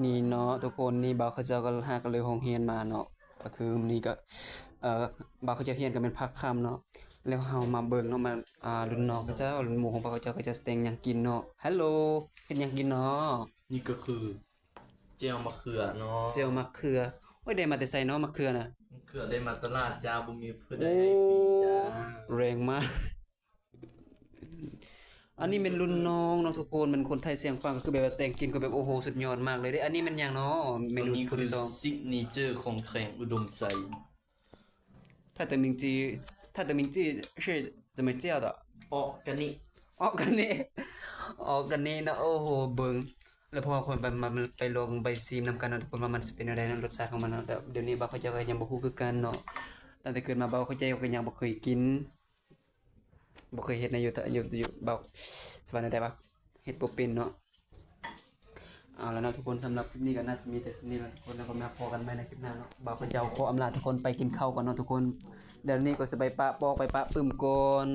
นี่เนาะทุกคนนี่บ่าวเขาเจ้าก็หากันเลยโรงเรียนมาเนาะก็คือนี่ก็เอ่อบ่าวเขาเจ้าเรียนกันเป็นภาคค่ำเนาะแล้วเฮามาเบิ่งเนาะมารุ่นน้องเขาเจ้ารุ่นหมู่ของบ่าวเขาเจ้าก็จะแต่งหยังกินเนาะฮัลโหลเฮ็ดหยังกินเนาะนี่ก็คือเจลมะเขือเนาะเจียวมะเขือโอ้ยได้มาแต่ไสเนาะมะเขือน่ะมะเขือได้มาตลาดจ้าบ่มีเพิ่นได้โอ้ให้ฟรีจ้าแรงมากอันนี้เป็นรุ่นน้องเนาะทุกคนมันคนไทยเสียงฟังก็คือแบบว่าแต่งกินก็แบบโอ้โหสุดยอดมากเลยเด้อันนี้มันหยังเนาะเมนูตัวนี้คือผู้ที่สอง ซิกเนเจอร์ของแขวงอุดมไซด์他的名字，他的名字是怎么叫的？เปาะกันนี่ออกกันนี่ออกกันนี่นะโอ้โหเบิ่งแล้วพอคนไปมาไปลองไปซีมนำกันเนาะทุกคนว่ามันสิเป็นอะไรนะรสชาติของมันเนาะแต่เดี๋ยวนี้บ่าวเขาเจ้าก็ยังบ่ฮู้คือกันเนาะตั้งแต่เกิดมาบ่าวเขาเจ้าก็ยังบ่เคยกินบ่เคยเฮ็ดในอยู่บ่าวสบายได้ปะเฮ็ดบ่เป็นเนาะเอาแล้วเนาะทุกคนสำหรับคลิปนี้ก็น่าสิมีแต่เท่านี้แหละทุกคนแล้วก็มาพอกันใหม่ในคลิปหน้าเนาะบ่าวเขาเจ้าขออำลาทุกคนไปกินข้าวก่อนเนาะทุกคนเดี๋ยวนี้ก็สิไปปะปอกไปปะปึ้มก่อน